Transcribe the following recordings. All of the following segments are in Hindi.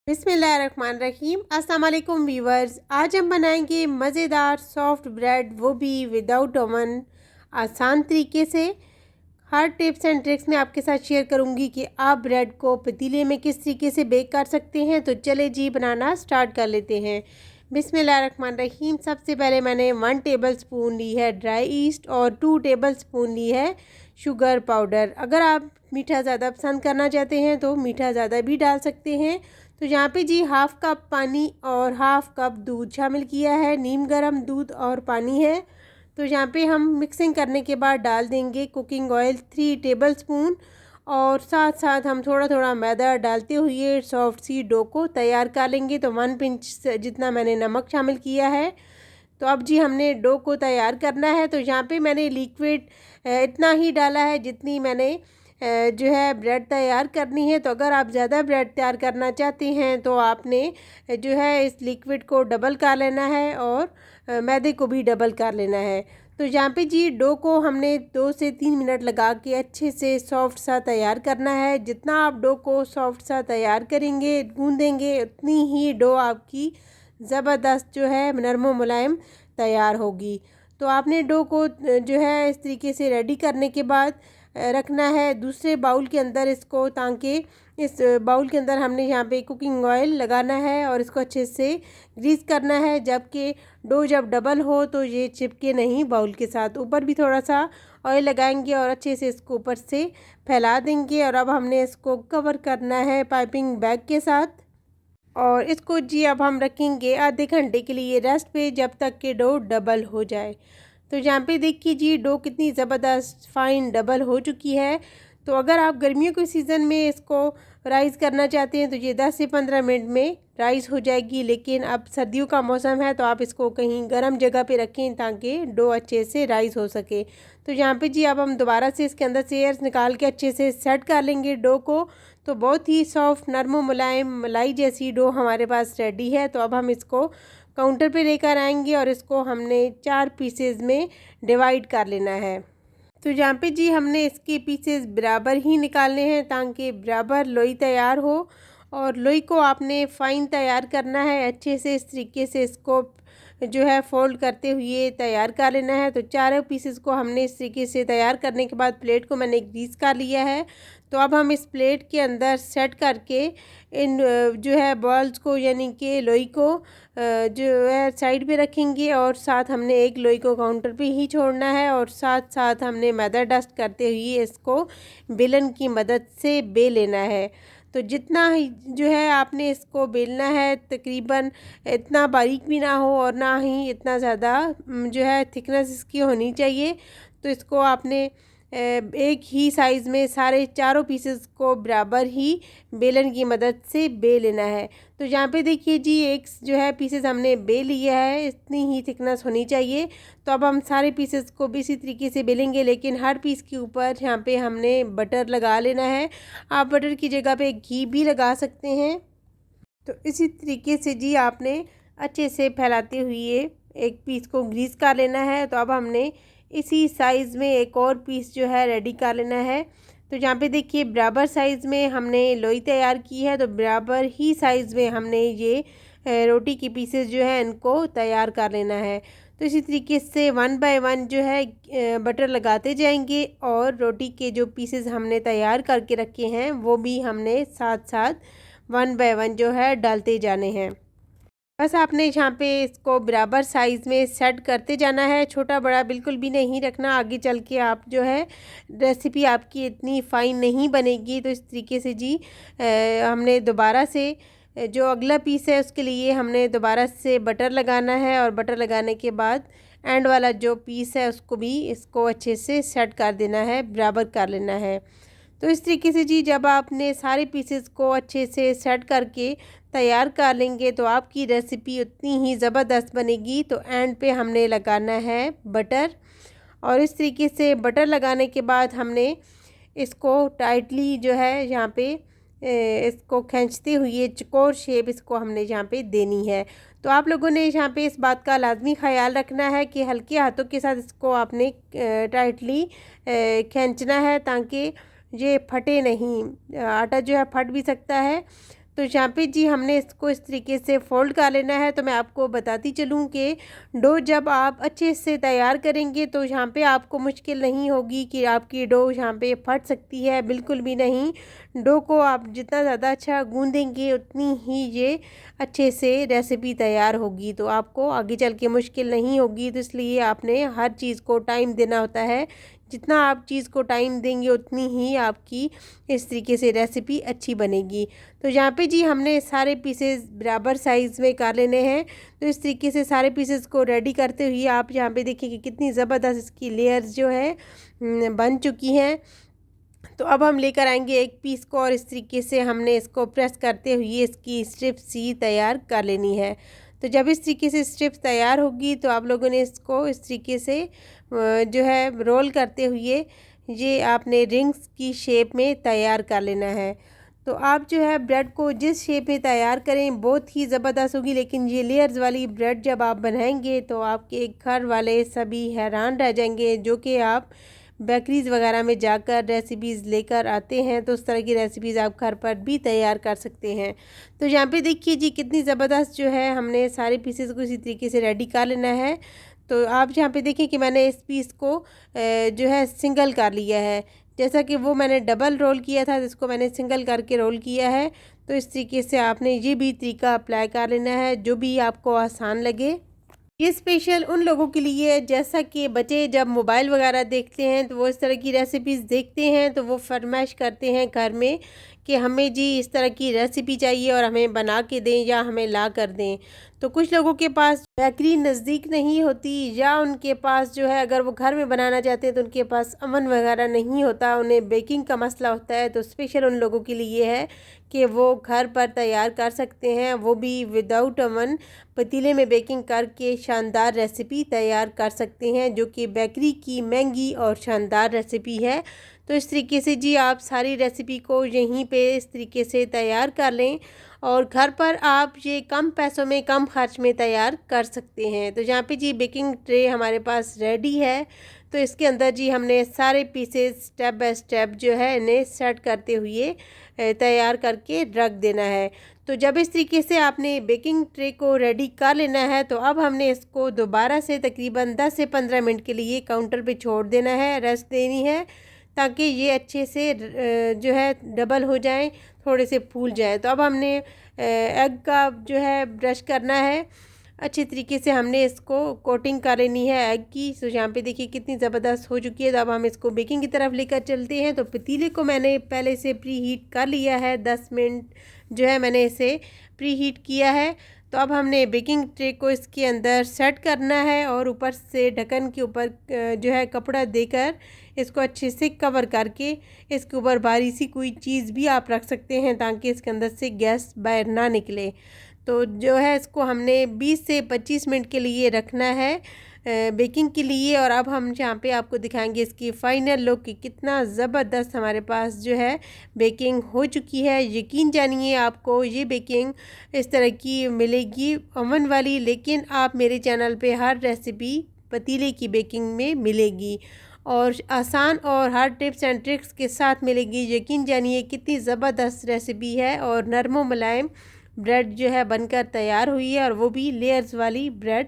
बिस्मिल्लाहिर्रहमानिर्रहीम। अस्सलाम वालेकुम व्यूवर्स। आज हम बनाएंगे मज़ेदार सॉफ्ट ब्रेड, वो भी विदाउट ओवन, आसान तरीके से। हर टिप्स एंड ट्रिक्स मैं आपके साथ शेयर करूंगी कि आप ब्रेड को पतीले में किस तरीके से बेक कर सकते हैं। तो चले जी बनाना स्टार्ट कर लेते हैं। बिस्मिल्लाहिर्रहमानिर्रहीम। सबसे पहले मैंने 1 टेबल स्पून ली है ड्राई ईस्ट और 2 टेबल स्पून ली है शुगर पाउडर। अगर आप मीठा ज़्यादा पसंद करना चाहते हैं तो मीठा ज़्यादा भी डाल सकते हैं। तो यहाँ पे जी 1/2 कप पानी और 1/2 कप दूध शामिल किया है। नीम गर्म दूध और पानी है। तो यहाँ पे हम मिक्सिंग करने के बाद डाल देंगे कुकिंग ऑयल 3 टेबल स्पून और साथ साथ हम थोड़ा थोड़ा मैदा डालते हुए सॉफ्ट सी डो को तैयार कर लेंगे। तो 1 पिंच जितना मैंने नमक शामिल किया है। तो अब जी हमने डो को तैयार करना है। तो यहाँ पे मैंने लिक्विड इतना ही डाला है जितनी मैंने जो है ब्रेड तैयार करनी है। तो अगर आप ज़्यादा ब्रेड तैयार करना चाहते हैं तो आपने जो है इस लिक्विड को डबल कर लेना है और मैदे को भी डबल कर लेना है। तो यहाँ पे जी डो को हमने 2 से 3 मिनट लगा के अच्छे से सॉफ्ट सा तैयार करना है। जितना आप डो को सॉफ्ट सा तैयार करेंगे, गूँदेंगे, उतनी ही डो आपकी ज़बरदस्त जो है नरम मुलायम तैयार होगी। तो आपने डो को जो है इस तरीके से रेडी करने के बाद रखना है दूसरे बाउल के अंदर इसको, ताकि इस बाउल के अंदर हमने यहाँ पे कुकिंग ऑयल लगाना है और इसको अच्छे से ग्रीस करना है। जबकि डो जब डबल हो तो ये चिपके नहीं बाउल के साथ। ऊपर भी थोड़ा सा ऑयल लगाएंगे और अच्छे से इसको ऊपर से फैला देंगे। और अब हमने इसको कवर करना है पाइपिंग बैग के साथ और इसको जी अब हम रखेंगे आधे घंटे के लिए रेस्ट पे, जब तक कि डो डबल हो जाए। तो यहाँ पे देखिए जी डो कितनी ज़बरदस्त फाइन डबल हो चुकी है। तो अगर आप गर्मियों के सीज़न में इसको राइज़ करना चाहते हैं तो ये 10 से 15 मिनट में राइज़ हो जाएगी। लेकिन अब सर्दियों का मौसम है तो आप इसको कहीं गर्म जगह पे रखें ताकि डो अच्छे से राइज़ हो सके। तो यहाँ पे जी अब हम दोबारा से इसके अंदर से एयर्स निकाल के अच्छे से सेट कर लेंगे डो को। तो बहुत ही सॉफ्ट नरम मुलायम मलाई जैसी डो हमारे पास रेडी है। तो अब हम इसको काउंटर पे लेकर आएंगे और इसको हमने 4 पीसेज में डिवाइड कर लेना है। तो यहाँ पे जी हमने इसके पीसेस बराबर ही निकालने हैं ताकि बराबर लोई तैयार हो। और लोई को आपने फ़ाइन तैयार करना है। अच्छे से इस तरीके से इसको जो है फोल्ड करते हुए तैयार कर लेना है। तो चारों पीसेस को हमने इस तरीके से तैयार करने के बाद प्लेट को मैंने ग्रीस कर लिया है। तो अब हम इस प्लेट के अंदर सेट करके इन जो है बॉल्स को यानी कि लोई को जो है साइड पे रखेंगे और साथ हमने एक लोई को काउंटर पे ही छोड़ना है और साथ साथ हमने मैदा डस्ट करते हुए इसको बेलन की मदद से बेल लेना है। तो जितना ही जो है आपने इसको बेलना है, तकरीबन इतना बारीक भी ना हो और ना ही इतना ज़्यादा जो है थिकनेस इसकी होनी चाहिए। तो इसको आपने एक ही साइज़ में सारे चारों पीसेस को बराबर ही बेलन की मदद से बेल लेना है। तो यहाँ पे देखिए जी एक जो है पीसेस हमने बेल लिया है, इतनी ही थिकनेस होनी चाहिए। तो अब हम सारे पीसेस को भी इसी तरीके से बेलेंगे, लेकिन हर पीस के ऊपर यहाँ पे हमने बटर लगा लेना है। आप बटर की जगह पे घी भी लगा सकते हैं। तो इसी तरीके से जी आपने अच्छे से फैलाते हुए एक पीस को ग्रीस कर लेना है। तो अब हमने इसी साइज़ में एक और पीस जो है रेडी कर लेना है। तो यहाँ पे देखिए बराबर साइज़ में हमने लोई तैयार की है। तो बराबर ही साइज़ में हमने ये रोटी की पीसेस जो है इनको तैयार कर लेना है। तो इसी तरीके से 1 बाय 1 जो है बटर लगाते जाएंगे और रोटी के जो पीसेस हमने तैयार करके रखे हैं वो भी हमने साथ साथ 1 बाय 1 जो है डालते जाने हैं। बस आपने यहाँ पे इसको बराबर साइज़ में सेट करते जाना है, छोटा बड़ा बिल्कुल भी नहीं रखना। आगे चल के आप जो है रेसिपी आपकी इतनी फ़ाइन नहीं बनेगी। तो इस तरीके से जी हमने दोबारा से जो अगला पीस है उसके लिए हमने दोबारा से बटर लगाना है और बटर लगाने के बाद एंड वाला जो पीस है उसको भी इसको अच्छे से सेट कर देना है, बराबर कर लेना है। तो इस तरीके से जी जब आपने सारे पीसेस को अच्छे से सेट करके तैयार कर लेंगे तो आपकी रेसिपी उतनी ही ज़बरदस्त बनेगी। तो एंड पे हमने लगाना है बटर और इस तरीके से बटर लगाने के बाद हमने इसको टाइटली जो है यहाँ पे इसको खींचते हुए चौकोर शेप इसको हमने यहाँ पे देनी है। तो आप लोगों ने यहाँ पे इस बात का लाजमी ख्याल रखना है कि हल्के हाथों के साथ इसको आपने टाइटली खींचना है ताकि ये फटे नहीं। आटा जो है फट भी सकता है। तो यहाँ पे जी हमने इसको इस तरीके से फ़ोल्ड कर लेना है। तो मैं आपको बताती चलूँ कि डो जब आप अच्छे से तैयार करेंगे तो यहाँ पे आपको मुश्किल नहीं होगी कि आपकी डो यहाँ पे फट सकती है, बिल्कुल भी नहीं। डो को आप जितना ज़्यादा अच्छा गूँधेंगे उतनी ही ये अच्छे से रेसिपी तैयार होगी, तो आपको आगे चल के मुश्किल नहीं होगी। तो इसलिए आपने हर चीज़ को टाइम देना होता है। जितना आप चीज़ को टाइम देंगे उतनी ही आपकी इस तरीके से रेसिपी अच्छी बनेगी। तो यहाँ पे जी हमने सारे पीसेस बराबर साइज़ में कर लेने हैं। तो इस तरीके से सारे पीसेस को रेडी करते हुए आप यहाँ पे देखिए कि कितनी ज़बरदस्त इसकी लेयर्स जो है बन चुकी हैं। तो अब हम लेकर आएंगे एक पीस को और इस तरीके से हमने इसको प्रेस करते हुए इसकी स्ट्रिप्स सी तैयार कर लेनी है। तो जब इस तरीके से स्ट्रिप्स तैयार होगी तो आप लोगों ने इसको इस तरीके से जो है रोल करते हुए ये आपने रिंग्स की शेप में तैयार कर लेना है। तो आप जो है ब्रेड को जिस शेप में तैयार करें बहुत ही ज़बरदस्त होगी, लेकिन ये लेयर्स वाली ब्रेड जब आप बनाएंगे तो आपके घर वाले सभी हैरान रह जाएंगे, जो कि आप बेकरीज़ वगैरह में जाकर रेसिपीज़ लेकर आते हैं। तो उस तरह की रेसिपीज़ आप घर पर भी तैयार कर सकते हैं। तो यहाँ पे देखिए जी कितनी ज़बरदस्त जो है हमने सारे पीसेस को इसी तरीके से रेडी कर लेना है। तो आप यहाँ पे देखिए कि मैंने इस पीस को जो है सिंगल कर लिया है, जैसा कि वो मैंने डबल रोल किया था जिसको मैंने सिंगल करके रोल किया है। तो इस तरीके से आपने ये भी तरीका अप्लाई कर लेना है जो भी आपको आसान लगे। ये स्पेशल उन लोगों के लिए है जैसा कि बच्चे जब मोबाइल वगैरह देखते हैं तो वो इस तरह की रेसिपीज़ देखते हैं तो वो फरमाइश करते हैं घर में कि हमें जी इस तरह की रेसिपी चाहिए और हमें बना के दें या हमें ला कर दें। तो कुछ लोगों के पास बेकरी नज़दीक नहीं होती या उनके पास जो है अगर वो घर में बनाना चाहते हैं तो उनके पास अवन वगैरह नहीं होता, उन्हें बेकिंग का मसला होता है। तो स्पेशल उन लोगों के लिए है कि वो घर पर तैयार कर सकते हैं, वो भी विदाउट अवन पतीले में बेकिंग करके शानदार रेसिपी तैयार कर सकते हैं, जो कि बेकरी की महंगी और शानदार रेसिपी है। तो इस तरीके से जी आप सारी रेसिपी को यहीं पे इस तरीके से तैयार कर लें और घर पर आप ये कम पैसों में कम खर्च में तैयार कर सकते हैं। तो यहाँ पे जी बेकिंग ट्रे हमारे पास रेडी है। तो इसके अंदर जी हमने सारे पीसेस स्टेप बाय स्टेप जो है इन्हें सेट करते हुए तैयार करके रख देना है। तो जब इस तरीके से आपने बेकिंग ट्रे को रेडी कर लेना है तो अब हमने इसको दोबारा से तकरीबन 10 से 15 मिनट के लिए काउंटर पे छोड़ देना है, रेस्ट देनी है, ताकि ये अच्छे से जो है डबल हो जाएं, थोड़े से फूल जाए। तो अब हमने एग का जो है ब्रश करना है, अच्छी तरीके से हमने इसको कोटिंग कर लेनी है एग की। तो यहाँ पे देखिए कितनी ज़बरदस्त हो चुकी है। तो अब हम इसको बेकिंग की तरफ लेकर चलते हैं। तो पतीले को मैंने पहले से प्री हीट कर लिया है, 10 मिनट जो है मैंने इसे प्री हीट किया है। तो अब हमने बेकिंग ट्रे को इसके अंदर सेट करना है और ऊपर से ढक्कन के ऊपर जो है कपड़ा देकर इसको अच्छे से कवर करके इसके ऊपर भारी सी कोई चीज़ भी आप रख सकते हैं ताकि इसके अंदर से गैस बाहर ना निकले। तो जो है इसको हमने 20 से 25 मिनट के लिए रखना है बेकिंग के लिए। और अब हम यहाँ पे आपको दिखाएंगे इसकी फ़ाइनल लुक कि कितना ज़बरदस्त हमारे पास जो है बेकिंग हो चुकी है। यकीन जानिए आपको ये बेकिंग इस तरह की मिलेगी ओवन वाली, लेकिन आप मेरे चैनल पे हर रेसिपी पतीले की बेकिंग में मिलेगी और आसान और हर टिप्स एंड ट्रिक्स के साथ मिलेगी। यकीन जानिए कितनी ज़बरदस्त रेसिपी है और नरम मुलायम ब्रेड जो है बनकर तैयार हुई है, और वो भी लेयर्स वाली ब्रेड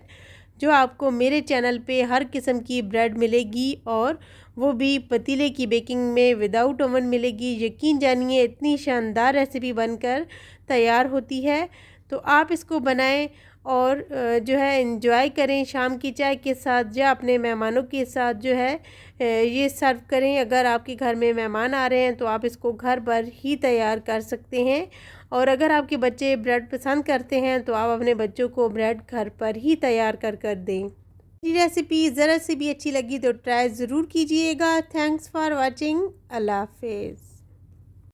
जो आपको मेरे चैनल पे हर किस्म की ब्रेड मिलेगी और वो भी पतीले की बेकिंग में विदाउट ओवन मिलेगी। यकीन जानिए इतनी शानदार रेसिपी बनकर तैयार होती है। तो आप इसको बनाएं और जो है एंजॉय करें शाम की चाय के साथ या अपने मेहमानों के साथ जो है ये सर्व करें। अगर आपके घर में मेहमान आ रहे हैं तो आप इसको घर पर ही तैयार कर सकते हैं, और अगर आपके बच्चे ब्रेड पसंद करते हैं तो आप अपने बच्चों को ब्रेड घर पर ही तैयार कर दें। ये रेसिपी ज़रा सी भी अच्छी लगी तो ट्राई ज़रूर कीजिएगा। Thanks for watching. अल्लाह हाफिज़।